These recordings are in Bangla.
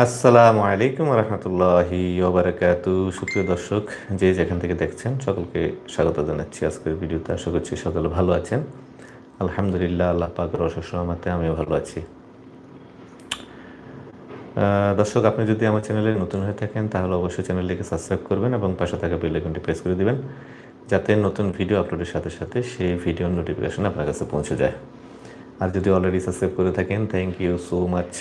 আসসালামু আলাইকুম রহমতুল্লাহি ওবারাকাতু। সুপ্রিয় দর্শক, যে যেখান থেকে দেখছেন সকলকে স্বাগত জানাচ্ছি আজকের ভিডিওতে। আশা করছি সকলে ভালো আছেন। আলহামদুলিল্লাহ, আল্লাহ পাকের অশেষ রহমতে আমিও ভালো আছি। দর্শক, আপনি যদি আমার চ্যানেলে নতুন হয়ে থাকেন তাহলে অবশ্যই চ্যানেলটিকে সাবস্ক্রাইব করবেন এবং পাশে থাকা বেল আইকনটি প্রেস করে দিবেন, যাতে নতুন ভিডিও আপলোডের সাথে সাথে সেই ভিডিওর নোটিফিকেশন আপনার কাছে পৌঁছে যায়। আর যদি অলরেডি সাবস্ক্রাইব করে থাকেন, থ্যাংক ইউ সো মাচ।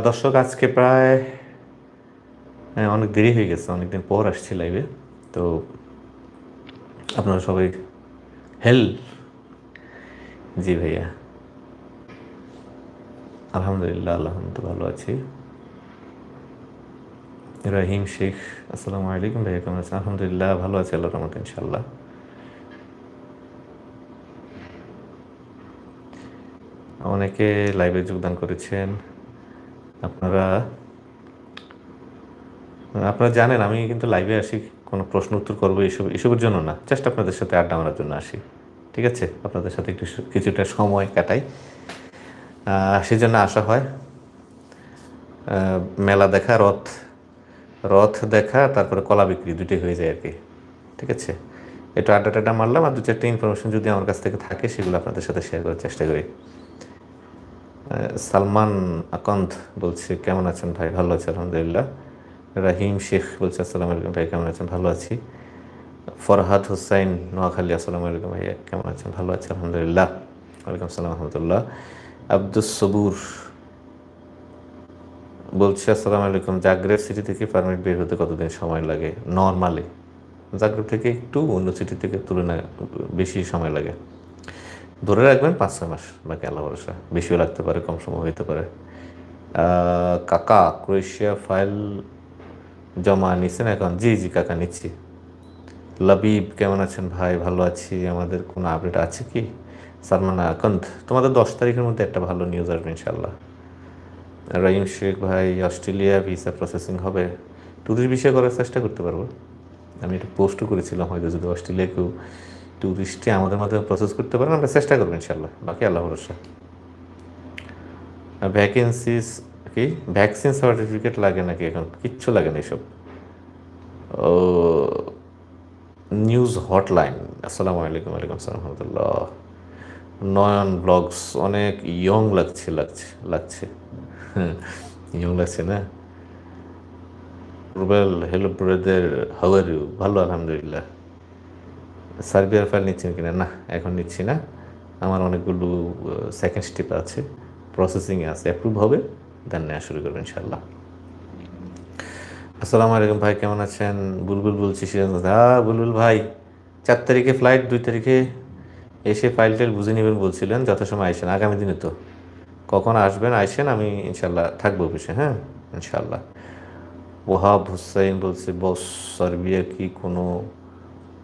দর্শক, আজকে প্রায় অনেক দেরি হয়ে গেছে, অনেকদিন পর আসছি লাইভে। তো আপনারা সবাই জি ভাইয়া, আলহামদুলিল্লাহ, ভালো আছি। রাহিম শেখ, আসসালামু আলাইকুম ভাইয়া, কেমন আছেন? আলহামদুলিল্লাহ, ভালো আছি আল্লাহর রহমতে, ইনশাল্লাহ। অনেকে লাইভে যোগদান করেছেন। আপনারা আপনারা জানেন আমি কিন্তু লাইভে আসি কোনো প্রশ্ন উত্তর করবো এসবের জন্য না, জাস্ট আপনাদের সাথে আড্ডা মারার জন্য আসি। ঠিক আছে, আপনাদের সাথে একটু কিছুটা সময় কাটাই, সেই জন্য আসা হয়। মেলা দেখা, রথ রথ দেখা, তারপরে কলা বিক্রি, দুটোই হয়ে যায় আর কি। ঠিক আছে, একটু আড্ডা টাড্ডা মারলাম, আর দু চারটে ইনফরমেশন যদি আমার কাছ থেকে থাকে সেগুলো আপনাদের সাথে শেয়ার করার চেষ্টা করি। সালমান আকন্দ বলছে, কেমন আছেন ভাই? ভালো আছি আলহামদুলিল্লাহ। রাহিম শেখ বলছে, আসসালামু আলাইকুম ভাই, কেমন আছেন? ভালো আছি। ফরহাদ হুসাইন, নোয়াখালী, আসসালামু আলাইকুম ভাইয়া, কেমন আছেন? ভালো আছি আলহামদুলিল্লাহ। ওয়ালাইকুম আসসালাম রহমতুল্লাহ। আব্দুস সবুর বলছে, আসসালামু আলাইকুম, জাগ্রেব সিটি থেকে পারমিট বের হতে কতদিন সময় লাগে নর্মালি? জাগ্রেব থেকে একটু অন্য সিটি থেকে তুলনায় বেশি সময় লাগে, ধরে রাখবেন 5-6 মাস, বাকি আল্লাহ ভরসা। বেশিও লাগতে পারে, কম সময় হইতে পারে। কাকা, ক্রোয়েশিয়া ফাইল জমা নিচ্ছেন এখন? জি জি কাকা, নিচ্ছি। লাবিব, কেমন আছেন ভাই? ভালো আছি। আমাদের কোনো আপডেট আছে কি? সালমানা আকন্দ, তোমাদের 10 তারিখের মধ্যে একটা ভালো নিউজ আসবে ইনশাল্লাহ। রাহিম শেখ ভাই, অস্ট্রেলিয়া ভিসা প্রসেসিং হবে? ট্যুরিস্ট বিষয়ে করার চেষ্টা করতে পারবো। আমি একটা পোস্টও করেছিলাম, হয়তো যদি অস্ট্রেলিয়া কেউ ট্যুরিস্টে আমাদের মাধ্যমে প্রসেস করতে পারেন, আমরা চেষ্টা করবো ইনশাল্লাহ, বাকি আল্লাহ ভরসা। ভ্যাকেন্সিস কি, ভ্যাকসিন সার্টিফিকেট লাগে নাকি? এখন কিচ্ছু লাগে না এসব। ও, নিউজ হটলাইন, আসসালামু আলাইকুম। ওয়ালাইকুম আসসালাম রহমতুল্লাহ। নয়ন ব্লগস, অনেক ইয়ং লাগছে। হ্যাঁ, ইয়ং লাগছে না? Rubel, hello brother, how are you? ভালো আলহামদুলিল্লাহ। সার্বিয়ার ফাইল নিচ্ছেন কিনা? না, এখন নিচ্ছি না। আমার অনেকগুলো সেকেন্ড স্টেপ আছে, প্রসেসিংয়ে আছে, অ্যাপ্রুভ হবে, দেন নেওয়া শুরু করবেন ইনশাল্লাহ। আসসালামু আলাইকুম ভাই, কেমন আছেন? বুলবুল বলছি সিরাজগঞ্জ। হ্যাঁ বুলবুল ভাই, 4 তারিখে ফ্লাইট, 2 তারিখে এসে ফাইল টাইল বুঝে নেবেন বলছিলেন, যথাসময় আইসেন। আগামী দিনে তো কখন আসবেন আইসেন, আমি ইনশাল্লাহ থাকবো অফিসে। হ্যাঁ, ইনশাল্লাহ। ওহাব হুসাইন বলছে, বস সার্বিয়া কি কোনো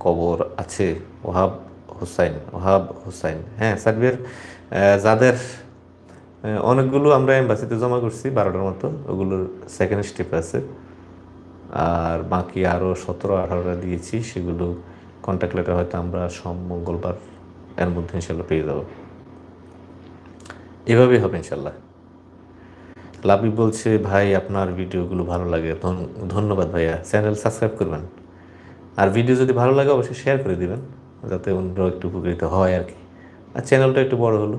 খবর আছে? ওহাব হুসাইন, হ্যাঁ, সার্বিয়ার যাদের অনেকগুলো আমরা এম্বাসিতে জমা করছি, 12টার মতো, ওগুলোর সেকেন্ড স্টেপ আছে। আর বাকি আরও 17-18টা দিয়েছি, সেগুলো কন্ট্যাক্ট লেটার হয়তো আমরা মঙ্গলবার এর মধ্যে ইনশাল্লাহ পেয়ে যাব। এভাবেই হবে ইনশাল্লাহ। লাবিব বলছে, ভাই আপনার ভিডিওগুলো ভালো লাগে। ধন্যবাদ ভাইয়া, চ্যানেল সাবস্ক্রাইব করবেন, আর ভিডিও যদি ভালো লাগে অবশ্যই শেয়ার করে দিবেন, যাতে অন্যরাও একটু উপকৃত হয় আর কি। আর চ্যানেলটা একটু বড় হলো,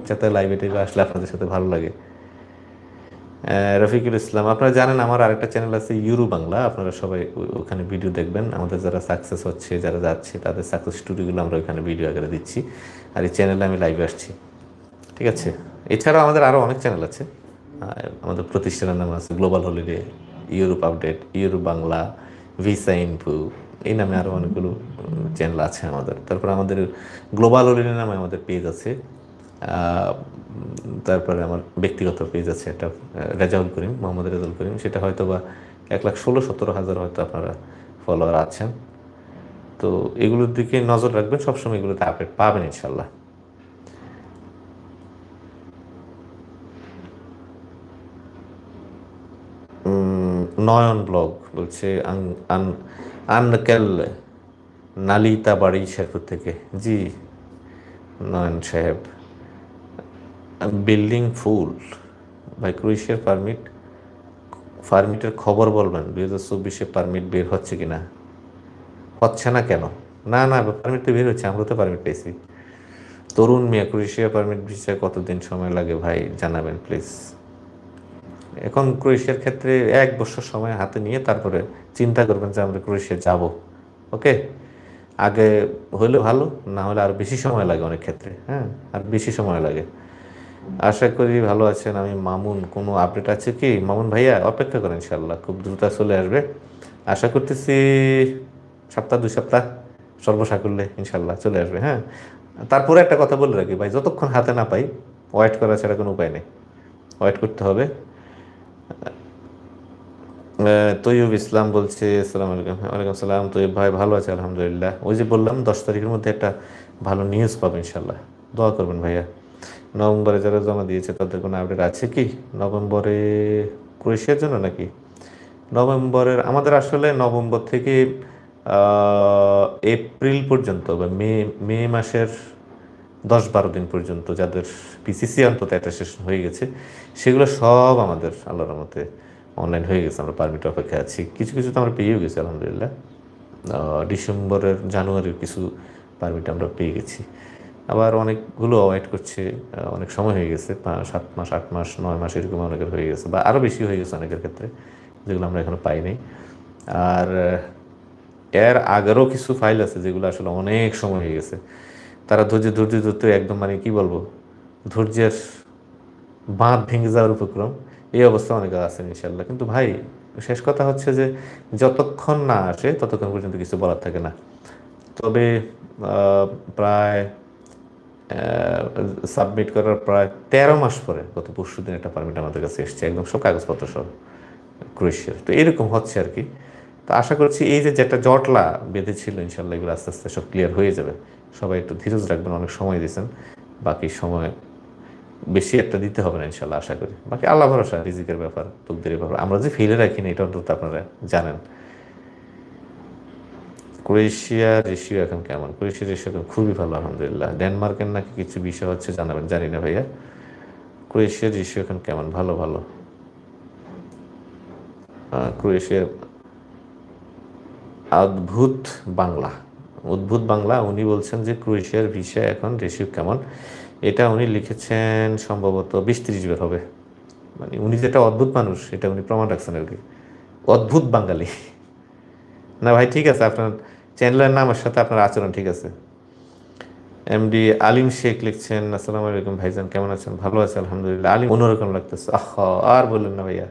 যাতে লাইভে টাইভে আসলে আপনাদের সাথে ভালো লাগে। রফিকুল ইসলাম, আপনারা জানেন আমার আরেকটা চ্যানেল আছে ইউরো বাংলা, আপনারা সবাই ওখানে ভিডিও দেখবেন। আমাদের যারা সাকসেস হচ্ছে, যারা যাচ্ছে, তাদের সাকসেস স্টোরিগুলো আমরা ওইখানে ভিডিও আকারে দিচ্ছি, আর এই চ্যানেলে আমি লাইভে আসছি। ঠিক আছে, এছাড়াও আমাদের আরও অনেক চ্যানেল আছে। আমাদের প্রতিষ্ঠানের নাম আছে global holiday, Europe update, Europe Bangla, visa info, এই নামে আরও অনেকগুলো চ্যানেল আছে আমাদের। তারপর আমাদের গ্লোবাল হলিডে নামে আমাদের পেজ আছে। তারপরে আমার ব্যক্তিগত পেজ আছে একটা, রেজাউল করিম, মোহাম্মদ রেজাউল করিম, সেটা হয়তো বা 1,16,17,000 হয়তো আপনারা ফলোয়ার আছেন। তো এগুলোর দিকে নজর রাখবেন, সবসময় এগুলোতে আপডেট পাবেন ইনশাল্লাহ। নয়ন ব্লগ বলছে আনকেল নালিতা বাড়ি শেরপুর থেকে। জি নয়ন সাহেব, বিল্ডিং ফুল ভাই। ক্রোয়েশিয়ার পারমিটের খবর বলবেন, 2024 পারমিট বের হচ্ছে কিনা? হচ্ছে না কেন? না না, পারমিট তো বের হচ্ছে, আমরা তো পারমিট পেয়েছি। তরুণ মিয়া, ক্রোয়েশিয়া পারমিট ভিসায় কতদিন সময় লাগে ভাই জানাবেন প্লিজ। এখন ক্রোয়েশিয়ার ক্ষেত্রে 1 বছর সময় হাতে নিয়ে তারপরে চিন্তা করবেন যে আমরা ক্রোয়েশিয়া যাব। ওকে, আগে হলে ভালো, না হলে আর বেশি সময় লাগে অনেক ক্ষেত্রে। হ্যাঁ, আর বেশি সময় লাগে। আশা করি ভালো আছেন। আমি মামুন, কোনো আপডেট আছে কি মামুন ভাইয়া? অপেক্ষা করেন, ইনশাল্লাহ খুব দ্রুত চলে আসবে। আশা করতেছি 1-2 সপ্তাহ সর্বসাকুল্যে ইনশাল্লাহ চলে আসবে। হ্যাঁ, তারপরে একটা কথা বলে রাখি ভাই, যতক্ষণ হাতে না পাই ওয়েট করা ছাড়া কোনো উপায় নেই, ওয়েট করতে হবে। তৈয়ব ইসলাম বলছে আসসালামু আলাইকুম। ওয়ালাইকুম আসসালাম। তৈয়ব ভাই ভালো আছে আলহামদুলিল্লাহ। ওই যে বললাম 10 তারিখের মধ্যে একটা ভালো নিউজ পাবো ইনশাল্লাহ, দোয়া করবেন ভাইয়া। নভেম্বরে যারা জমা দিয়েছে তাদের কোনো আপডেট আছে কি? নভেম্বরে ক্রোয়েশিয়ার জন্য নাকি? নভেম্বরের আমাদের আসলে নভেম্বর থেকে এপ্রিল পর্যন্ত বা মে মে মাসের 10-12 দিন পর্যন্ত যাদের পিসিসি অন্তত অ্যাটাস্টেশন হয়ে গেছে, সেগুলো সব আমাদের আল্লাহর রহমতে অনলাইন হয়ে গেছে। আমরা পারমিট অপেক্ষায় আছি, কিছু কিছু তো আমরা পেয়েও গেছি আলহামদুলিল্লাহ। ডিসেম্বরের জানুয়ারির কিছু পারমিট আমরা পেয়ে গেছি, আবার অনেকগুলো ওয়েট করছে। অনেক সময় হয়ে গেছে, 7 মাস 8 মাস 9 মাস এরকম অনেকের হয়ে গেছে, বা আরও বেশি হয়ে গেছে অনেকের ক্ষেত্রে, যেগুলো আমরা এখনও পাইনি। আর এর আগেরও কিছু ফাইল আছে যেগুলো আসলে অনেক সময় হয়ে গেছে। তারা ধৈর্য ধৈর্য ধরতে একদম মানে কি বলবো, ধৈর্যের বাঁধ ভেঙে যাওয়ার উপক্রম, এই অবস্থা অনেকে আছেন ইনশাল্লাহ। কিন্তু ভাই শেষ কথা হচ্ছে যে যতক্ষণ না আসে ততক্ষণ পর্যন্ত কিছু বলার থাকে না। তবে প্রায় সাবমিট করার প্রায় 13 মাস পরে গত পরশুদিন একটা পারমিট আমাদের কাছে এসছে, একদম সব কাগজপত্র সব ক্রোয়েশিয়ার। তো এরকম হচ্ছে আর কি। তো আশা করছি এই যে যেটা জটলা বেঁধেছিল ইনশাল্লাহ এগুলো আস্তে আস্তে সব ক্লিয়ার হয়ে যাবে। সবাই একটু ধীরজ রাখবেন, অনেক সময় দিয়েছেন, বাকি সময় বেশি একটা দিতে হবে না ইনশাল্লাহ আশা করি। বাকি আল্লাহ ভরসা, রিজিকের ব্যাপার, তকদিরের ব্যাপার, আমরা যে ফেলে রাখি না এটা অন্তত আপনারা জানেন। ক্রোয়েশিয়ার রেশিও এখন কেমন? ক্রোয়েশিয়ার রেশিও এখন খুবই ভালো আলহামদুলিল্লাহ। ডেনমার্কের নাকি কিছু বিষয় হচ্ছে, জানাবেন, জানি না ভাইয়া। ক্রোয়েশিয়ার রেশিও এখন কেমন? ভালো ভালো। ক্রোয়েশিয়ার অদ্ভুত বাংলা, অদ্ভুত বাংলা উনি বলছেন যে ক্রোয়েশিয়ার ভিসা এখন রেশিও কেমন। এটা উনি লিখেছেন সম্ভবত 20-30 বার হবে। মানে উনি যেটা অদ্ভুত মানুষ এটা উনি প্রমাণ রাখছেন আর কি। অদ্ভুত বাঙালি। না ভাই ঠিক আছে, আপনার চ্যানেলের নামের সাথে আপনার আচরণ ঠিক আছে। এমডি আলিম শেখ লিখছেন আসসালামু আলাইকুম ভাইজান, কেমন আছেন? ভালো আছে আলহামদুলিল্লাহ। আলিম অন্যরকম লাগতেছে, আর বললেন না ভাইয়া।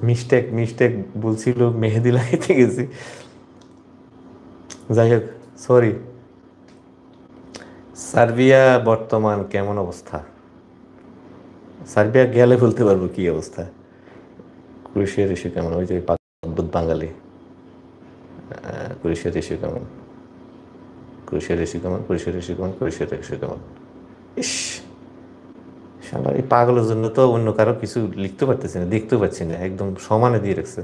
মিস্টেক মিস্টেক বলছিল, মেহেদি লাগাইতে গেছি, যাই হোক সরি। সার্বিয়া বর্তমান কেমন অবস্থা? সার্বিয়া গেলে বলতে পারবো কি অবস্থা। ক্রোয়েশিয়ার ইস্যু কেমন? ওই যে অদ্ভুত বাঙালি। ক্রোয়েশিয়ার ইস্যু কেমন? ক্রোয়েশিয়ার ইস্যু কেমন? ক্রোয়েশিয়ার ইস্যু কেমন? ক্রোয়েশিয়ার ইস্যু কেমন? ইস, শালা এই পাগলের জন্য তো অন্য কারো কিছু লিখতে পারতেছি না, দেখতেও পাচ্ছি না, একদম সমানে দিয়ে রাখছে।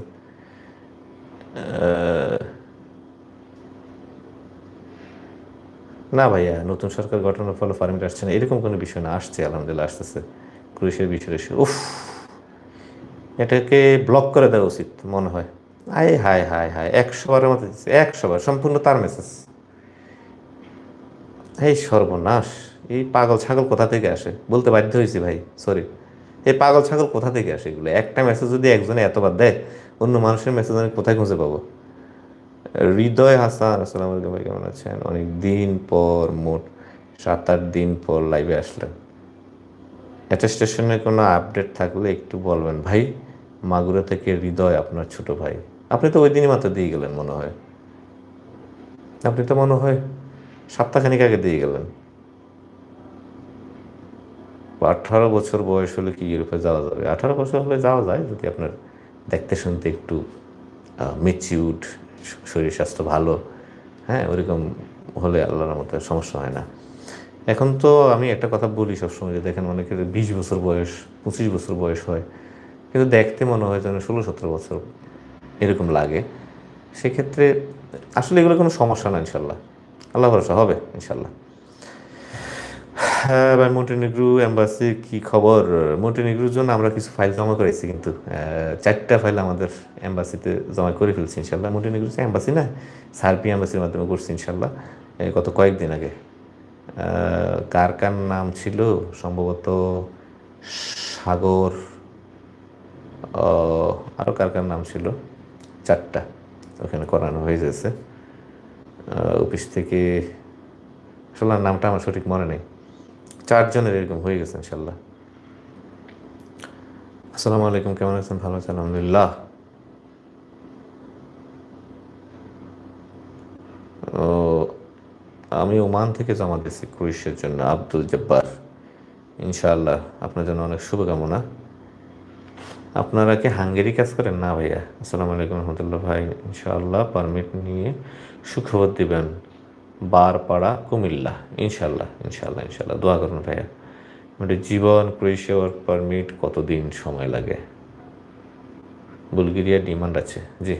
না ভাইয়া, নতুন সরকার গঠনের ফলে পারমিট আসছে না এরকম কোনো বিষয় না, আসছে আলহামদুলিল্লাহ আসতেছে। ক্রোয়েশিয়ার বিষয় এসে উফ, এটাকে ব্লক করে দেওয়া উচিত মনে হয়। আয় হায় হায় হায়, 100 বারের মতো দিচ্ছে, 100 বার সম্পূর্ণ তার মেসেজ। এই সর্বনাশ, এই পাগল ছাগল কোথা থেকে আসে বলতে বাধ্য হয়েছি ভাই, সরি। এই পাগল ছাগল কোথা থেকে আসে এগুলো? একটা মেসেজ যদি একজনে এতবার দেয়, অন্য মানুষের মেসেজ আমি কোথায় খুঁজে পাবো? হৃদয় হাসান আসসালামু আলাইকুম ভাই, কেমন আছেন? অনেক দিন পর, মোট 7-8 দিন পর লাইভে আসলেন। অ্যাটেস্টেশনের কোনো আপডেট থাকলে একটু বলবেন ভাই। মাগুরা থেকে হৃদয়, আপনার ছোট ভাই। আপনি তো ওই দিনই মাত্র দিয়ে গেলেন মনে হয়, আপনি তো মনে হয় সপ্তাহখানিক আগে দিয়ে গেলেন। 18 বছর বয়স হলে কি ইউরোপে যাওয়া যাবে? 18 বছর হলে যাওয়া যায় যদি আপনার দেখতে শুনতে একটু মেচিউড, শরীর স্বাস্থ্য ভালো, হ্যাঁ ওরকম হলে আল্লাহর মতো সমস্যা হয় না। এখন তো আমি একটা কথা বলি সবসময় যে দেখেন অনেকের 20 বছর বয়স, 25 বছর বয়স হয়, কিন্তু দেখতে মনে হয় যেন 16-17 বছর এরকম লাগে। সেক্ষেত্রে আসলে এগুলো কোনো সমস্যা না, ইনশাল্লাহ আল্লাহ ভরসা হবে ইনশাল্লাহ। হ্যাঁ ভাই, মন্টিনিগ্রো এম্বাসির কি খবর? মন্টিনিগ্রোর জন্য আমরা কিছু ফাইল জমা করেছি, কিন্তু 4টা ফাইল আমাদের এম্বাসিতে জমা করে ফেলছি ইনশাল্লাহ। মন্টিনিগ্রো এম্বাসি না, সার্বিয়া এম্বাসির মাধ্যমে করছি ইনশাল্লাহ, এই গত কয়েকদিন আগে। কার কার নাম ছিল সম্ভবত সাগর, আরও কার কার নাম ছিল, 4টা ওখানে করানো হয়ে গেছে অফিস থেকে। আসলে নামটা আমার সঠিক মনে নেই, 4জনের এরকম হয়ে গেছে ইনশাল্লাহ। আসসালামু আলাইকুম, কেমন আছেন? ভালো আছেন? আলহামদুলিল্লাহ। ও, আমি ওমান থেকে জমা দিয়েছি ক্রোয়েশিয়ার জন্য, আব্দুল জব্বার। ইনশাআল্লাহ আপনার জন্য অনেক শুভকামনা। আপনারা কি হাঙ্গেরি কাজ করেন? না ভাইয়া। আসসালামু আলাইকুম রহমতুল্লাহ ভাই, ইনশাআল্লাহ পারমিট নিয়ে সুখবর দিবেন, বারপাড়া কুমিল্লা। ইনশাআল্লাহ ইনশাআল্লাহ ইনশাআল্লাহ, দোয়া করুন ভাইয়া। মানে জীবন, ক্রোয়েশিয়া ওয়ার্ক পারমিট কতদিন সময় লাগে? বুলগেরিয়ার ডিমান্ড আছে জি।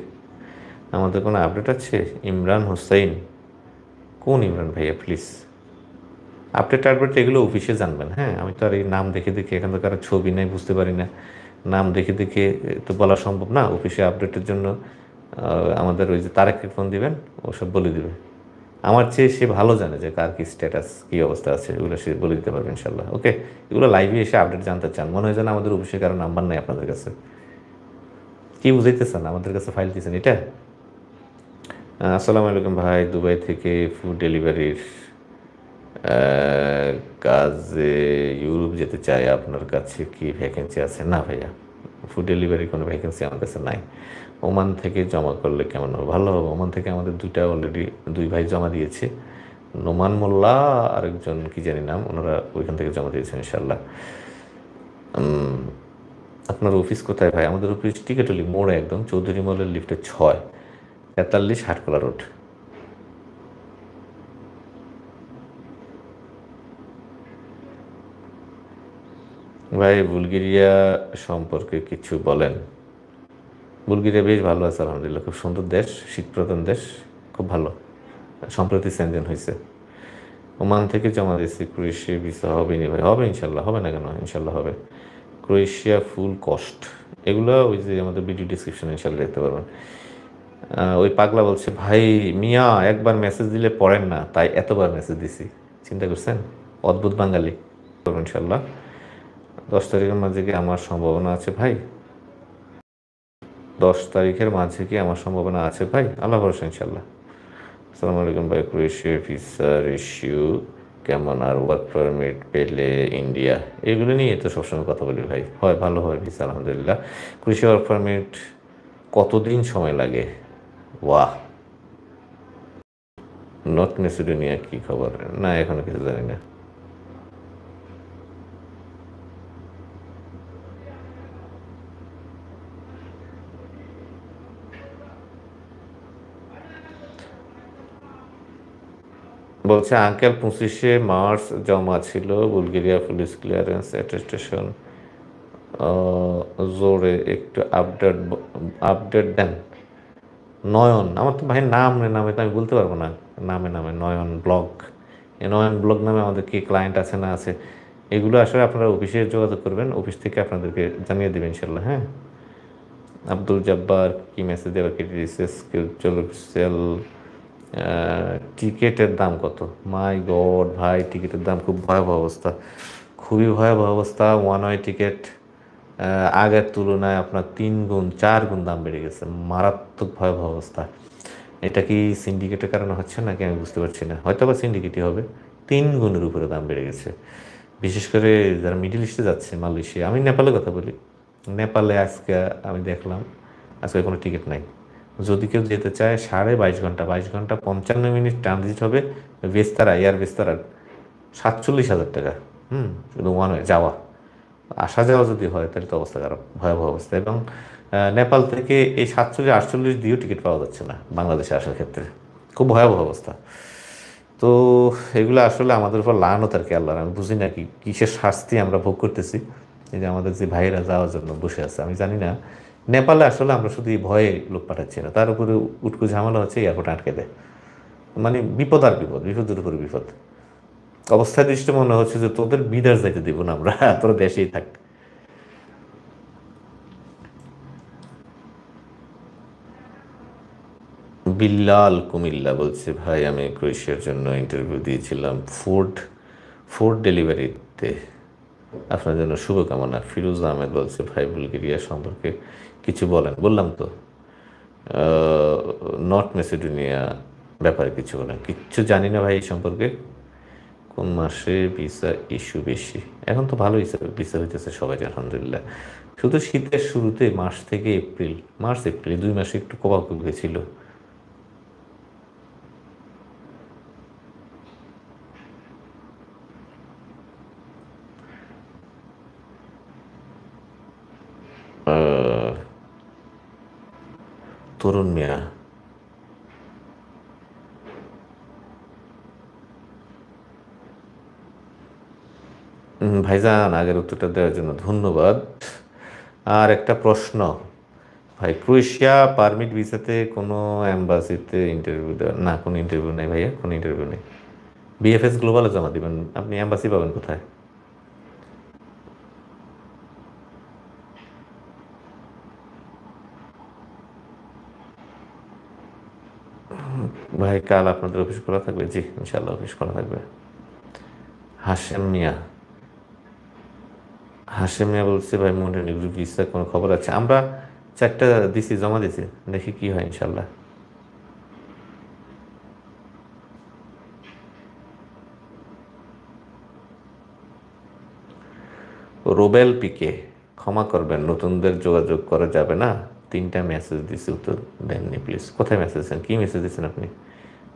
আমাদের কোনো আপডেট আছে? ইমরান হোসেন, কোন ইমরান ভাইয়া প্লিজ? আপডেট এগুলো অফিসে জানবেন। হ্যাঁ, আমি তো আর এই নাম দেখে দেখে, এখান থেকে ছবি নেই, বুঝতে পারি না, নাম দেখে দেখে তো বলা সম্ভব না। অফিসে আপডেটের জন্য আমাদের ওই যে তারেককে ফোন দিবেন, ও সব বলে দিবে। আমার চেয়ে সে ভালো জানে যে কার কী স্ট্যাটাস, কী অবস্থা আছে, এগুলো সে বলে দিতে পারবে ইনশাল্লাহ। ওকে, এগুলো লাইভে এসে আপডেট জানতে চান, মনে হয় যেন আমাদের অফিসে কারো নাম্বার নেই আপনাদের কাছে। কী বুঝাইতেছেন? আমাদের কাছে ফাইল দিয়েছেন এটা? আসসালামু আলাইকুম ভাই, দুবাই থেকে ফুড ডেলিভারির কাজে ইউরোপ যেতে চাই, আপনার কাছে কি ভ্যাকেন্সি আছে? না ভাইয়া, ফুড ডেলিভারির কোনো ভ্যাকেন্সি আমার কাছে নাই। ওমান থেকে জমা করলে কেমন হবে? ভালো হবে। ওমান থেকে আমাদের অলরেডি 2 ভাই জমা দিয়েছে, নোমান মোল্লা আরেকজন কি জানি নাম, ওনারা ওইখান থেকে জমা দিয়েছেন ইনশাল্লাহ। আপনার অফিস কোথায় ভাই? আমাদের অফিস টিকেটলি মোড়ে, একদম চৌধুরী মলের লিফটে 6, 43 হাটকলা রোড। ভাই বুলগেরিয়া সম্পর্কে কিছু বলেন। বুলগেরিয়া বেশ ভালো আছে আলহামদুলিল্লাহ, খুব সুন্দর দেশ, শীতপ্রধান দেশ, খুব ভালো। সম্প্রতি সেনজেন হয়েছে। ওমান থেকে জমা দিয়েছি, ক্রোয়েশিয়া ভিসা হবে নি ভাই? হবে ইনশাল্লাহ, হবে না কেন, ইনশাল্লাহ হবে। ক্রোয়েশিয়া ফুল কস্ট, এগুলো ওই যে আমাদের ভিডিও ডিসক্রিপশনে ইনশাল্লাহ দেখতে পারবেন। ওই পাগলা বলছে ভাই মিয়া একবার মেসেজ দিলে পড়েন না, তাই এতবার মেসেজ দিছি, চিন্তা করছেন? অদ্ভুত বাঙালি। ইনশাল্লাহ 10 তারিখের মাঝে কি আমার সম্ভাবনা আছে ভাই? 10 তারিখের মাঝে কি আমার সম্ভাবনা আছে ভাই? আল্লাহ ভরসা ইনশাল্লাহ। আসসালামু আলাইকুম ভাই, ক্রোয়েশিয়া ভিসার ইস্যু কেমন, আর ওয়ার্ক পারমিট পেলে ইন্ডিয়া, এগুলো নিয়ে তো সবসময় কথা বলি ভাই। হয়, ভালো হয় ভিসা আলহামদুলিল্লাহ। ক্রোয়েশিয়া ওয়ার্ক পারমিট কতদিন সময় লাগে? ওয়াহ। নর্থ মেসিডোনিয়া কি খবর? না, এখনো কিছু জানি না। বলছে আঙ্কেল 25শে মার্চ জমা ছিল, বুলগেরিয়া পুলিশ ক্লিয়ারেন্স অ্যাটেস্টেশন জোরে একটু আপডেট দেন। নয়ন, আমার তো ভাই নামে তো আমি বলতে পারবো না। নামে নয়ন ব্লগ, এই নয়ন ব্লগ নামে আমাদের কি ক্লায়েন্ট আছে না আছে, এগুলো আসলে আপনারা অফিসে যোগাযোগ করবেন, অফিস থেকে আপনাদেরকে জানিয়ে দেবেন ইনশাল্লাহ। হ্যাঁ, আব্দুল জব্বার কি মেসেজ দেওয়ার কি রিসেস সেল, টিকিটের দাম কত? মাই গড ভাই, টিকিটের দাম খুব ভয়াবহ অবস্থা, খুবই ভয়াবহ অবস্থা। ওয়ান ওয়ে টিকিট আগের তুলনায় আপনার 3 গুণ 4 গুণ দাম বেড়ে গেছে, মারাত্মক ভয়াবহ অবস্থা। এটা কি সিন্ডিকেটের কারণে হচ্ছে নাকি আমি বুঝতে পারছি না, হয়তো বা সিন্ডিকেটই হবে। 3 গুণের উপরে দাম বেড়ে গেছে, বিশেষ করে যারা মিডল ইস্টে যাচ্ছে, মালয়েশিয়া। আমি নেপালের কথা বলি, নেপালে আজকে আমি দেখলাম আজকে কোনো টিকিট নাই। যদি কেউ যেতে চায় 22.5 ঘন্টা, 22 ঘন্টা 55 মিনিট ট্রানজিট হবে বেস্তারা, এয়ার বেস্তারার, 47,000 টাকা। শুধু ওয়ান ওয়ে যাওয়া, আসা যাওয়া যদি হয় তাহলে তো অবস্থা খারাপ, ভয়াবহ অবস্থা। এবং নেপাল থেকে এই 47-48 দিয়েও টিকিট পাওয়া যাচ্ছে না বাংলাদেশে আসার ক্ষেত্রে, খুব ভয়াবহ অবস্থা। তো এগুলো আসলে আমাদের উপর লানত আর কি আল্লাহর, আমি বুঝি না কি কিসের শাস্তি আমরা ভোগ করতেছি। এই যে আমাদের যে ভাইয়েরা যাওয়ার জন্য বসে আছে, আমি জানি না। নেপালে আসলে আমরা শুধু এই ভয়ে লোক পাঠাচ্ছি না, তার উপরে উটকো ঝামেলা হচ্ছে, এয়ারপোর্ট আটকে দেয়। মানে বিপদ আর বিপদ, বিপদের উপরে বিপদ। অবস্থায় দৃষ্টি মনে হচ্ছে যে তোদের বিদেশ যাইতে দিব না আমরা, তোরা দেশেই থাক। বিল্লাল কুমিল্লা বলছে, ভাই আমি ক্রোয়েশিয়ার জন্য ইন্টারভিউ দিয়েছিলাম ফুড ফুড ডেলিভারিতে, আপনার জন্য শুভকামনা। ফিরোজ আহমেদ বলছে, ভাই বুলগেরিয়া সম্পর্কে কিছু বলেন। বললাম তো, নর্থ মেসিডোনিয়া ব্যাপারে কিছু বলেন। কিচ্ছু জানি না ভাই এই সম্পর্কে। কোন মাসে ভিসা ইস্যু বেশি? এখন তো ভালো হিসাবে ভিসা হইতেছে সবাই, আলহামদুলিল্লাহ। শুধু শীতের শুরুতে মার্চ থেকে এপ্রিল, মার্চ এপ্রিল 2 মাসে একটু কবাকুব হয়েছিল। তরুণ মিয়া, ভাইজান আগের উত্তরটা দেওয়ার জন্য ধন্যবাদ। আর একটা প্রশ্ন, ভাই ক্রোয়েশিয়া পারমিট ভিসাতে কোনো অ্যাম্বাসিতে ইন্টারভিউ দেওয়া? না, কোনো ইন্টারভিউ নেই ভাইয়া, কোনো ইন্টারভিউ নেই। বিএফএস গ্লোবালে জমা দিবেন, আপনি অ্যাম্বাসি পাবেন কোথায়? ভাই কাল আপনাদের অফিস খোলা থাকবে? জি ইনশাল্লাহ অফিস খোলা থাকবে। হাশেম মিয়া, হাশেম মিয়া বলছে, ভাই মন্টেনিগ্রো ভিসা কোনো খবর আছে? আমরা 4টা দিছি, জমা দিছি, দেখি কি হয় ইনশাল্লাহ। রোবেল পিকে, ক্ষমা করবেন নতুনদের যোগাযোগ করা যাবে না? 3টা মেসেজ দিছি, উত্তর দেননি প্লিজ। কোথায় মেসেজ দিচ্ছেন, কী মেসেজ দিচ্ছেন আপনি?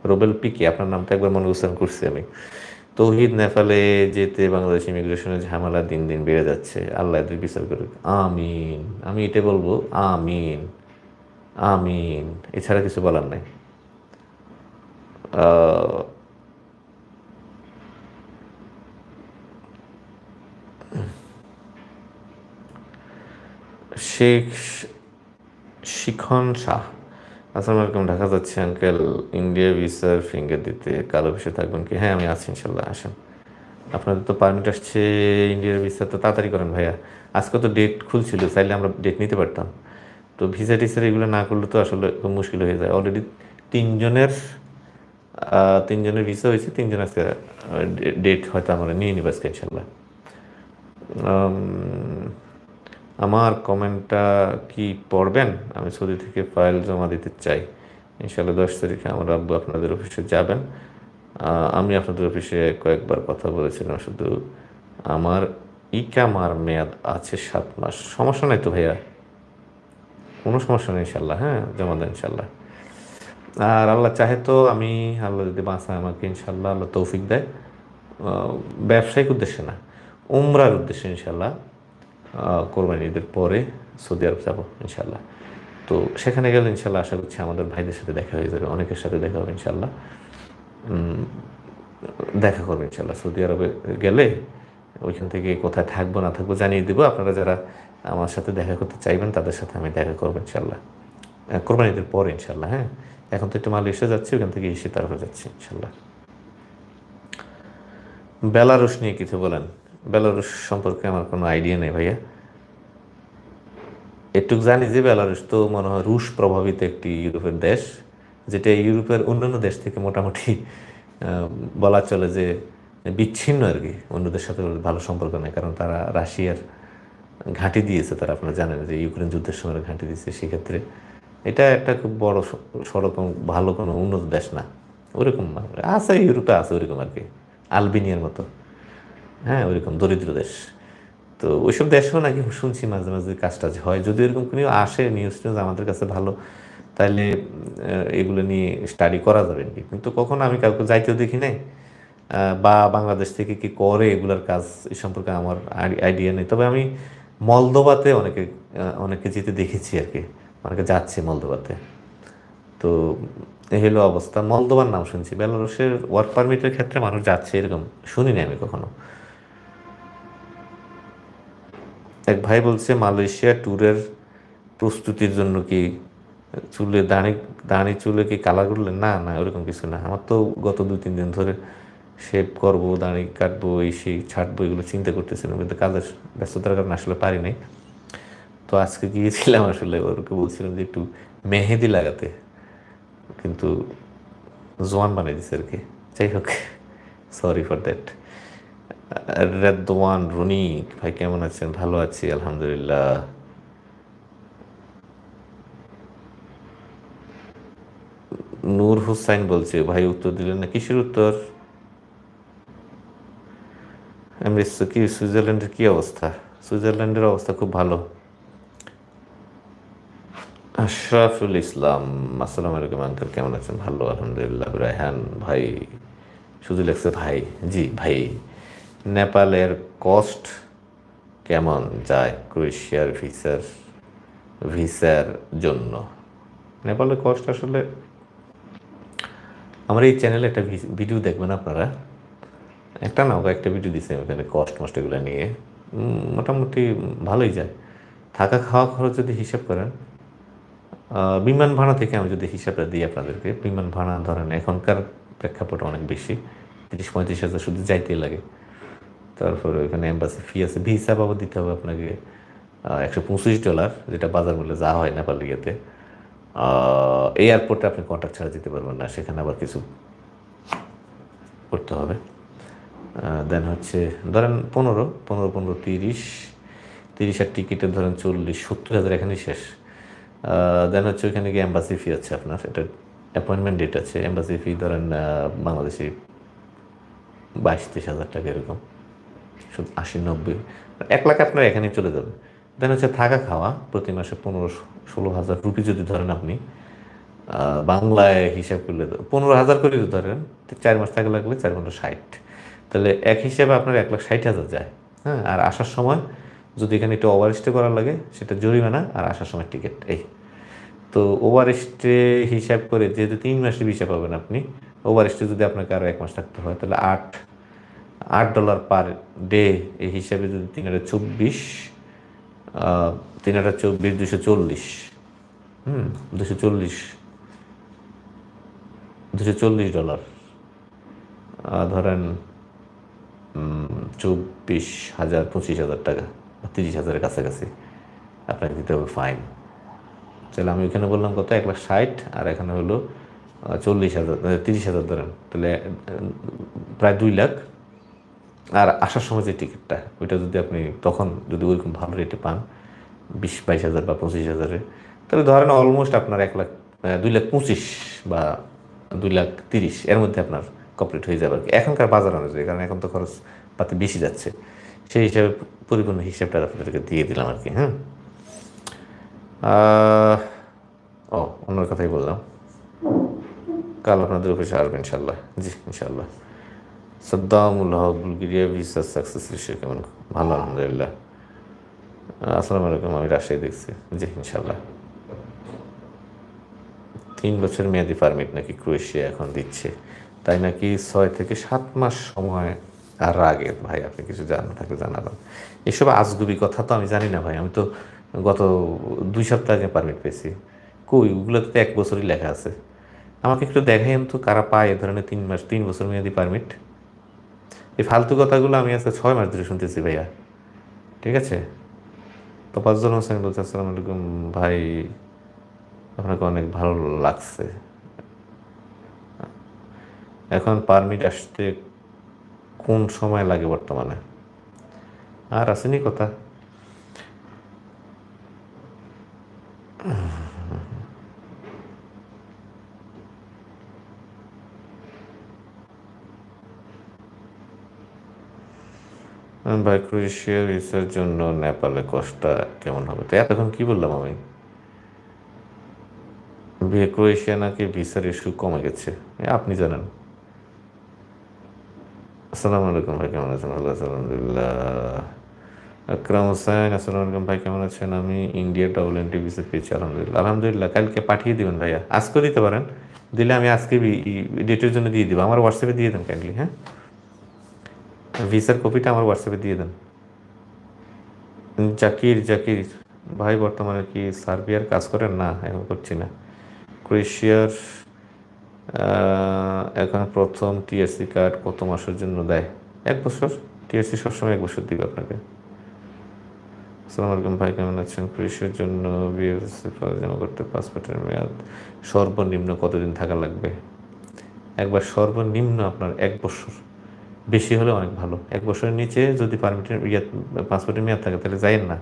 রোবেল পিকে, আপনার নামটা একবার মনে উচ্চারণ করছি আমি। তৌহিদ, নেপালে যেতে বাংলাদেশ ইমিগ্রেশনের ঝামেলা দিন দিন বেড়ে যাচ্ছে, আল্লাহ দুই বিচার করুক। আমিন, আমি এটা বলবো আমিন, আমিন, এছাড়া কিছু বলার নাই। আহ, শেখ শিখন শাহ, আসসালামু আলাইকুম, ঢাকা যাচ্ছি আঙ্কেল, ইন্ডিয়া ভিসার ফিঙ্গার দিতে কাল অফিসে থাকবেন কি? হ্যাঁ আমি আছি ইনশাল্লাহ, আসেন। আপনাদের তো পারমিট আসছে ইন্ডিয়ার ভিসা, তো তাড়াতাড়ি করেন ভাইয়া। আজকে তো ডেট খুলছিল, চাইলে আমরা ডেট নিতে পারতাম। তো ভিসা টিসার এগুলো না করলে তো আসলে খুব মুশকিল হয়ে যায়। অলরেডি তিনজনের তিনজনের ভিসা হয়েছে, তিনজন আজকে ডেট হয়তো আমরা নিয়ে নিব আজকে ইনশাল্লাহ। আম, আমার কমেন্টটা কি পড়বেন? আমি সৌদি থেকে ফাইল জমা দিতে চাই, ইনশাল্লাহ 10 তারিখে আমার আব্বু আপনাদের অফিসে যাবেন। আমি আপনাদের অফিসে কয়েকবার কথা বলেছিলাম, শুধু আমার ইকামার মেয়াদ আছে 7 মাস। সমস্যা নাই তো ভাইয়া, কোনো সমস্যা নেই ইনশাল্লাহ, হ্যাঁ জমা দেন ইনশাল্লাহ। আর আল্লাহ চাহে তো আমি, আল্লাহ যদি বাঁচায় আমাকে ইনশাল্লাহ, আল্লাহ তৌফিক দেয়, ব্যবসায়িক উদ্দেশ্যে না, উমরার উদ্দেশ্যে ইনশাল্লাহ কোরবানি ঈদের পরে সৌদি আরব যাবো ইনশাল্লাহ। তো সেখানে গেলে ইনশাল্লাহ আশা করছি আমাদের ভাইদের সাথে দেখা হয়ে যাবে, অনেকের সাথে দেখা হবে ইনশাল্লাহ। দেখা করবো ইনশাল্লাহ সৌদি আরবে গেলে। ওইখান থেকে কোথায় থাকবো না থাকবো জানিয়ে দেবো। আপনারা যারা আমার সাথে দেখা করতে চাইবেন তাদের সাথে আমি দেখা করবো ইনশাল্লাহ কোরবানি ঈদের পরে ইনশাল্লাহ। হ্যাঁ, এখন তো একটু মালয়েশিয়া যাচ্ছি, ওখান থেকে এসে তারপরে যাচ্ছি ইনশাল্লাহ। বেলারুশ নিয়ে কিছু বলেন। বেলারুশ সম্পর্কে আমার কোনো আইডিয়া নেই ভাইয়া। একটু জানি যে বেলারুশ তো মনে হয় রুশ প্রভাবিত একটি ইউরোপের দেশ, যেটা ইউরোপের অন্যান্য দেশ থেকে মোটামুটি বলা চলে যে বিচ্ছিন্ন আর কি, অন্যদের সাথে ভালো সম্পর্ক নেই, কারণ তারা রাশিয়ার ঘাঁটি দিয়েছে, তারা আপনারা জানেন যে ইউক্রেন যুদ্ধের সময় ঘাঁটি দিয়েছে। সেক্ষেত্রে এটা একটা খুব বড় সরকম ভালো কোনো উন্নত দেশ না, ওরকম আছে ইউরোপে আছে ওরকম আর কি, আলবেনিয়ার মতো, হ্যাঁ ওইরকম দরিদ্র দেশ। তো ওইসব দেশেও নাকি শুনছি মাঝে মাঝে কাজ টাজ হয়, যদি এরকম কোনো আসে নিউজ টিউজ আমাদের কাছে ভালো, তাহলে এগুলো নিয়ে স্টাডি করা যাবে আর কি। কিন্তু কখনো আমি কাউকে যাইতেও দেখি নাই, বা বাংলাদেশ থেকে কি করে এগুলার কাজ এই সম্পর্কে আমার আইডিয়া নেই। তবে আমি মলদোবাতে অনেকে যেতে দেখেছি আর কি, অনেকে যাচ্ছে মলদোবাতে। তো এই হলো অবস্থা। মলদোবার নাম শুনছি, বেলারুশের ওয়ার্ক পারমিটের ক্ষেত্রে মানুষ যাচ্ছে এরকম শুনিনি আমি কখনো। এক ভাই বলছে মালয়েশিয়া ট্যুরের প্রস্তুতির জন্য কি চুলে দাড়ি দাড়ি চুলে কি কালার করলেন? না না, ওরকম কিছু না। আমার তো গত 2-3 দিন ধরে শেভ করবো, দাড়ি কাটবো, এই সেই ছাঁটবো, এগুলো চিন্তা করতেছিলাম, কিন্তু কাজের ব্যস্ততার কারণে আসলে পারি নাই। তো আজকে গিয়েছিলাম, আসলে ওরকে বলছিলাম যে একটু মেহেদি লাগাতে, কিন্তু জোয়ান বানিয়ে দিচ্ছে আর কি। যাই হোক, sorry for that. Redwan Ronik ভাই কেমন আছেন? ভালো আছি আলহামদুলিল্লাহ। নূর হুসাইন বলছে, ভাই উত্তর দিলেন না, কিসের উত্তর? এমনি কি সুইজারল্যান্ডের কি অবস্থা? সুইজারল্যান্ডের অবস্থা খুব ভালো। আশরাফুল ইসলাম, আসসালামু আলাইকুম আঙ্কেল, কেমন আছেন? ভালো আলহামদুলিল্লাহ। রায়হান ভাই শুধু লেখছে ভাই। জি ভাই। নেপালের কস্ট কেমন যায় ক্রোয়েশিয়ার ভিসার জন্য? নেপালের কস্ট আসলে, আমার এই চ্যানেলে একটা ভিডিও দেখবেন আপনারা, একটা না একটা ভিডিও দিচ্ছে ওখানে কস্ট মস্ট এগুলো নিয়ে। মোটামুটি ভালোই যায়। থাকা খাওয়া খরচ যদি হিসাব করেন, বিমান ভাড়া থেকে আমি যদি হিসাবটা দিই আপনাদেরকে, বিমান ভাড়া ধরেন এখনকার প্রেক্ষাপটে অনেক বেশি, 30-35 হাজার শুধু যাইতেই লাগে। তারপরে ওইখানে এম্বাসি ফি আছে, ভিসা বাবদ দিতে হবে আপনাকে $125, যেটা বাজার মূল্যে যা হয় নেপাল ইয়েতে। এয়ারপোর্টে আপনি কন্ট্যাক্ট ছাড়া যেতে পারবেন না, সেখানে আবার কিছু করতে হবে। দেন হচ্ছে ধরেন 15, 30 আর টিকিটের ধরেন 40-70 হাজার এখানেই শেষ। দেন হচ্ছে ওইখানে গিয়ে এম্বাসি ফি আছে আপনার, এটা অ্যাপয়েন্টমেন্ট ডেট আছে। এম্বাসি ফি ধরেন বাংলাদেশি 22-23 হাজার টাকা এরকম, 80-90, 1 লাখ আপনার এখানেই চলে যাবে। দেন হচ্ছে থাকা খাওয়া প্রতি মাসে 15-16 হাজার রুপি যদি ধরেন আপনি, বাংলায় হিসাব করলে 15 হাজার করে যদি ধরেন, 4 মাস থাকা লাগলে 4×5=60, তাহলে এক হিসেবে আপনার 1,60,000 যায়। হ্যাঁ, আর আসার সময় যদি এখানে একটু ওভার স্টে করার লাগে সেটা জরিমানা, আর আসার সময় টিকিট। এই তো ওভার স্টে হিসাব করে যেহেতু 3 মাসের ভিসা পাবেন আপনি, ওভার স্টে যদি আপনাকে আরও 1 মাস থাকতে হয়, তাহলে $8 পার ডে, এই হিসাবে যদি 3/24, 3/24 $240, 240, $240 ধরেন 24,000, 25,000 টাকা, 30,000-এর কাছাকাছি আপনাকে দিতে হবে ফাইন। তাহলে আমি ওইখানে বললাম কত, 1,60,000, আর এখানে হলো 40,000, 30,000 ধরেন, তাহলে প্রায় 2 লাখ। আর আসার সময় যে টিকিটটা, ওইটা যদি আপনি তখন যদি ওইরকম ভালো রেটে পান, 20-22 হাজার বা 25 হাজারে, তাহলে ধরেন অলমোস্ট আপনার 1 লাখ, 2,25,000 বা 2,30,000 এর মধ্যে আপনার কমপ্লিট হয়ে যাবে আর কি, এখনকার বাজার অনুযায়ী, কারণ এখন তো খরচ পাতি বেশি যাচ্ছে। সেই হিসাবে পরিপূর্ণ হিসাবটা আপনাদেরকে দিয়ে দিলাম আর কি। হ্যাঁ, ও অন্য কথাই বললাম, কাল আপনাদের অফিসে আসবেন ইনশাল্লাহ। জি ইনশাল্লাহ। সাদ্দামুল হক, বুলগেরিয়া ভিসা সাকসেস রেশিও কেমন? ভালো আলহামদুলিল্লাহ। আসসালামু আলাইকুম, আমি রাজশাহী দেখছি। জি ইনশাল্লাহ। 3 বছর মেয়াদি পারমিট নাকি ক্রোয়েশিয়া এখন দিচ্ছে, তাই নাকি? 6 থেকে 7 মাস সময় আর আগে। ভাই আপনি কিছু জানা থাকলে জানাবেন। এসব আজগুবি কথা তো আমি জানি না ভাই, আমি তো গত 2 সপ্তাহ আগে পারমিট পেয়েছি। কই, ওগুলোতে তো 1 বছরই লেখা আছে। আমাকে একটু দেখাইন তো কারা পায় এ ধরনের 3 মাস, 3 বছর মেয়াদি পারমিট। এই ফালতু কথাগুলো আমি আজকে 6 মাস ধরে শুনতেছি ভাইয়া। ঠিক আছে। তো পাঁচজন হোসেন বলছে, আসসালামু আলাইকুম ভাই, আপনাকে অনেক ভালো লাগছে। এখন পারমিট আসতে কোন সময় লাগে বর্তমানে? আর আসেনি কথা। ভাই ক্রোয়েশিয়া ভিসার জন্য নেপালে কষ্টটা কেমন হবে? তো এতক্ষণ কি বললাম আমি? ক্রোয়েশিয়া নাকি ভিসার ইস্যু কমে গেছে, আপনি জানেন। আসসালামু আলাইকুম ভাই, কেমন আছেন? ভালো আছেন আলহামদুলিল্লাহ। আকরাম হোসেন, আসসালামু আলাইকুম ভাই, কেমন আছেন? আমি ইন্ডিয়া WNT ভিসা পেয়েছি আলহামদুলিল্লাহ। আলহামদুলিল্লাহ, কালকে পাঠিয়ে দিবেন ভাইয়া, আজকে দিতে পারেন, দিলে আমি আজকে ডেটের জন্য দিয়ে দিব, আমার হোয়াটসঅ্যাপে দিয়ে দেন কাইন্ডলি। হ্যাঁ, ভিসার কপিটা আমার হোয়াটসঅ্যাপে দিয়ে দেন। জাকির জাকির ভাই বর্তমানে কি সার্বিয়ার কাজ করেন? না, এখন করছি না। ক্রোয়েশিয়ার এখন প্রথম টিএসসি কার্ড কত মাসের জন্য দেয়? 1 বছর। টিএসসি সবসময় 1 বছর দিবে আপনাকে। আসসালামু আলাইকুম ভাই, কেমন আছেন? ক্রোয়েশিয়ার জন্য বিএসসি জমা করতে পাসপোর্টের মেয়াদ সর্বনিম্ন কতদিন থাকা লাগবে? একবার সর্বনিম্ন আপনার 1 বছর, বেশি হলে অনেক ভালো। 1 বছরের নিচে যদি পারমিটের পাসপোর্টের মেয়াদ থাকে তাহলে যাইয়েন না,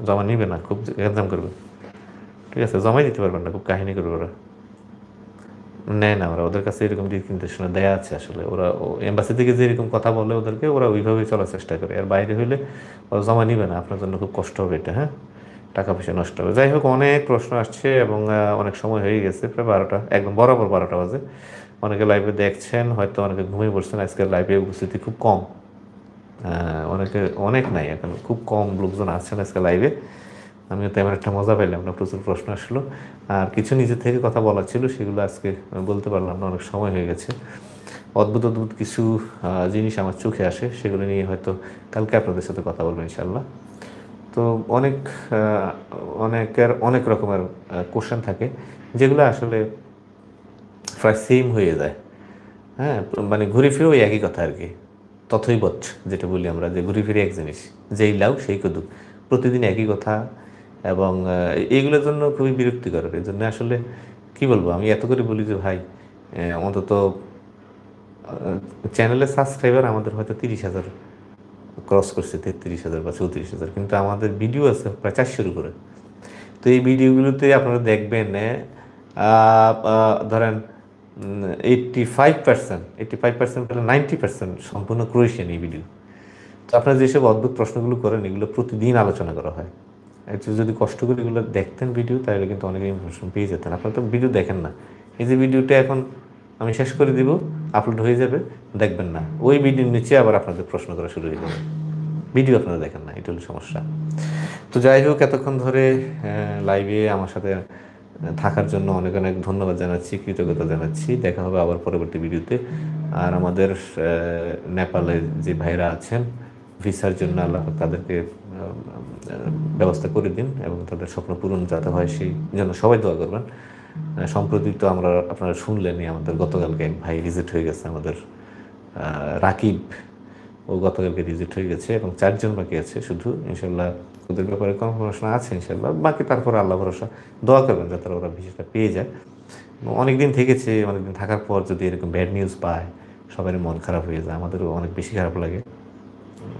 জমা নিবে না, খুব এক্সাম করবে। ঠিক আছে, জমাই দিতে পারবেন না, খুব কাহিনী করবে ওরা, নেয় না ওরা। ওদের কাছে এরকম দিক নির্দেশনা দেয়া আছে আসলে। ওরা এম্বাসি থেকে যেরকম কথা বলে ওদেরকে, ওরা ওইভাবেই চলার চেষ্টা করে। আর বাইরে হইলে ওরা জমা নিবে না, আপনার জন্য খুব কষ্ট হবে এটা। হ্যাঁ, টাকা পয়সা নষ্ট হবে। যাই হোক, অনেক প্রশ্ন আসছে এবং অনেক সময় হয়ে গেছে, প্রায় 12টা, একদম বরাবর 12টা বাজে। অনেকে লাইভে দেখছেন, হয়তো অনেকে ঘুমিয়ে পড়ছেন। আজকের লাইভে উপস্থিতি খুব কম, অনেক নাই, এখন খুব কম লোকজন আছেন আজকে লাইভে। আমিও তেমন একটা মজা পাইলাম না, প্রচুর প্রশ্ন আসলো। আর কিছু নিজে থেকে কথা বলা ছিল, সেগুলো আজকে বলতে পারলাম না, অনেক সময় হয়ে গেছে। অদ্ভুত অদ্ভুত কিছু জিনিস আমার চোখে আসে, সেগুলো নিয়ে হয়তো কালকে আপনাদের সাথে কথা বলবো ইনশাল্লাহ। তো অনেকের অনেক রকমের কোশ্চেন থাকে, যেগুলো আসলে প্রায় সেম হয়ে যায়। হ্যাঁ, মানে ঘুরে ফিরে ওই একই কথা আর কি। তথই বচ্ছ, যেটা বলি আমরা, যে ঘুরে ফিরে এক জিনিস, যেই লাউ সেই কদু, প্রতিদিন একই কথা। এবং এইগুলোর জন্য খুবই বিরক্তিকর। এই জন্য আসলে কি বলবো, আমি এত করে বলি যে ভাই, অন্তত চ্যানেলের সাবস্ক্রাইবার আমাদের হয়তো 30,000 ক্রস করছে, 33,000 বা 34,000, কিন্তু আমাদের ভিডিও আছে প্রায় 400-র উপরে। তো এই ভিডিওগুলোতে আপনারা দেখবেন, ধরেন 85% পেলে 90% সম্পূর্ণ ক্রোয়েশিয়ান এই ভিডিও। তো আপনারা যেসব অদ্ভুত প্রশ্নগুলো করেন, এগুলো প্রতিদিন আলোচনা করা হয়। একটু যদি কষ্ট করে এগুলো দেখতেন ভিডিও, তাহলে কিন্তু অনেক ইনফরমেশন পেয়ে যেতেন। আপনারা তো ভিডিও দেখেন না। এই যে ভিডিওটা এখন আমি শেষ করে দিব, আপলোড হয়ে যাবে, দেখবেন না। ওই ভিডিওর নিচে আবার আপনাদের প্রশ্ন করা শুরু হয়ে যাবে, ভিডিও আপনারা দেখেন না, এটা হলো সমস্যা। তো যাই হোক, এতক্ষণ ধরে লাইভে আমার সাথে থাকার জন্য অনেক অনেক ধন্যবাদ জানাচ্ছি, কৃতজ্ঞতা জানাচ্ছি। দেখা হবে আবার পরবর্তী ভিডিওতে। আর আমাদের নেপালে যে ভাইরা আছেন, ভিসার জন্য আল্লাহ তাদেরকে ব্যবস্থা করে দিন এবং তাদের স্বপ্ন পূরণ যাতে হয়, সেই জন্য সবাই দোয়া করবেন। সম্প্রতি তো আপনারা শুনলেনই, আমাদের গতকালকে এক ভাই রিজেক্ট হয়ে গেছে, আমাদের রাকিব, ও গতকালকে রিজেক্ট হয়ে গেছে এবং 4 জন বাকি আছে শুধু। ইনশাল্লাহ ওদের ব্যাপারে কনফার্মেশন আছে ইনশাল্লাহ, বাকি তারপরে আল্লাহ ভরসা। দোয়া করবেন যাতে ওরা ভিসাটা পেয়ে যায়। অনেক দিন থেকেছে, অনেক দিন থাকার পর যদি এরকম ব্যাড নিউজ পায়, সবারই মন খারাপ হয়ে যায়, আমাদেরও অনেক বেশি খারাপ লাগে।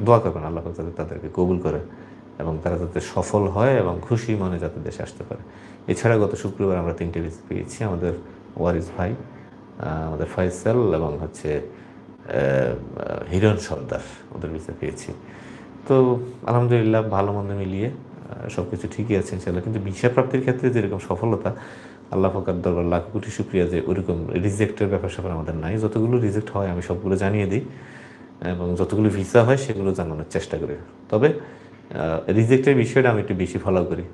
দোয়া করবেন আল্লাহ যাতে তাদেরকে কবুল করে এবং তারা যাতে সফল হয় এবং খুশি মনে যাতে দেশে আসতে পারে। এছাড়া গত শুক্রবার আমরা 3টে ভিসা পেয়েছি, আমাদের ওয়ারিস ভাই, আমাদের ফয়সাল এবং হচ্ছে হিরণ সর্দার, ওদের ভিসা পেয়েছি। তো আলহামদুলিল্লাহ, ভালো মন্দ মিলিয়ে সব কিছু ঠিকই আছে ইনশাল্লাহ। কিন্তু ভিসা প্রাপ্তির ক্ষেত্রে যেরকম সফলতা, আল্লাহ ফাকার দরবার লাখ কোটি শুক্রিয়া যে ওরকম রিজেক্টের ব্যাপার স্যাপার আমাদের নাই। যতগুলো রিজেক্ট হয় আমি সবগুলো জানিয়ে দিই এবং যতগুলো ভিসা হয় সেগুলো জানানোর চেষ্টা করি। তবে রিজেক্টের বিষয়টা আমি একটু বেশি ফলো করি,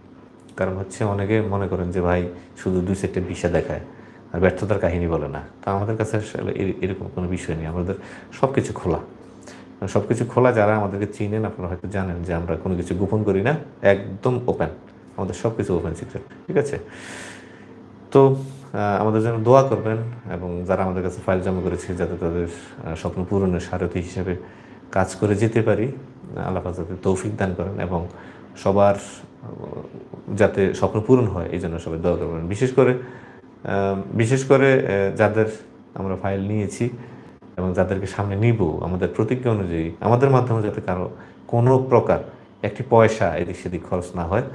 কারণ হচ্ছে অনেকে মনে করেন যে ভাই শুধু 2 সেটের ভিসা দেখায় আর ব্যর্থতার কাহিনী বলে না। তা আমাদের কাছে আসলে এরকম কোনো বিষয় নেই, আমাদের সব কিছু খোলা, সব কিছু খোলা। যারা আমাদেরকে চিনেন আপনারা হয়তো জানেন যে আমরা কোনো কিছু গোপন করি না, একদম ওপেন, আমাদের সব কিছু ওপেন সিক্রেট। ঠিক আছে, তো আমাদের জন্য দোয়া করবেন এবং যারা আমাদের কাছে ফাইল জমা করেছে যাতে তাদের স্বপ্ন পূরণের সারথি হিসেবে কাজ করে যেতে পারি, আল্লাহ পাক যাতে তৌফিক দান করেন এবং সবার যাতে স্বপ্ন পূরণ হয়, এই জন্য সবাই দোয়া করবেন। বিশেষ করে যাদের আমরা ফাইল নিয়েছি এবং যাদেরকে সামনে নিব, আমাদের প্রতিজ্ঞা অনুযায়ী আমাদের মাধ্যমে যাতে কারো কোনো প্রকার একটি পয়সা এদিক সেদিক খরচ না হয়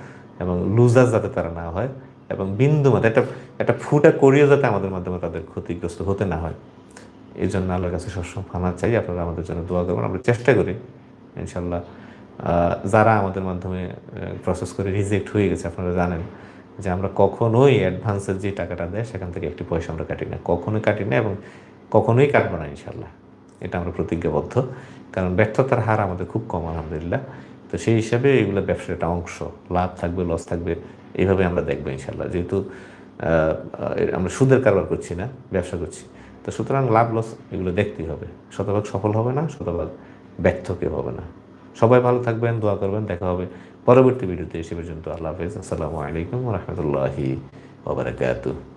এবং লুজার যাতে তারা না হয় এবং বিন্দুমাত্র একটা ফুটা করিয়ে যাতে আমাদের মাধ্যমে তাদের ক্ষতিগ্রস্ত হতে না হয়, এই জন্য আল্লাহর কাছে সবসময় ফানা চাই। আপনারা আমাদের জন্য দোয়া করবেন, আমরা চেষ্টা করি ইনশাল্লাহ। যারা আমাদের মাধ্যমে প্রসেস করে রিজেক্ট হয়ে গেছে, আপনারা জানেন যে আমরা কখনোই অ্যাডভান্সের যে টাকাটা দেয় সেখান থেকে একটি পয়সা আমরা কাটি না, কখনোই কাটি না এবং কখনোই কাটবো না ইনশাল্লাহ। এটা আমরা প্রতিজ্ঞাবদ্ধ, কারণ ব্যর্থতার হার আমাদের খুব কম আলহামদুলিল্লাহ। তো সেই হিসাবে এগুলো ব্যবসার একটা অংশ, লাভ থাকবে লস থাকবে, এইভাবে আমরা দেখবো ইনশাল্লাহ। যেহেতু আমরা সুদের কারবার করছি না, ব্যবসা করছি। তো সুতরাং লাভ লস এগুলো দেখতেই হবে। শতভাগ সফল হবে না, শতভাগ ব্যর্থ কেউ হবে না। সবাই ভালো থাকবেন, দোয়া করবেন। দেখা হবে পরবর্তী ভিডিওতে। সে পর্যন্ত আল্লাহ হাফেজ। আসসালামু আলাইকুম ওয়া রাহমাতুল্লাহি ওয়া বারাকাতুহু।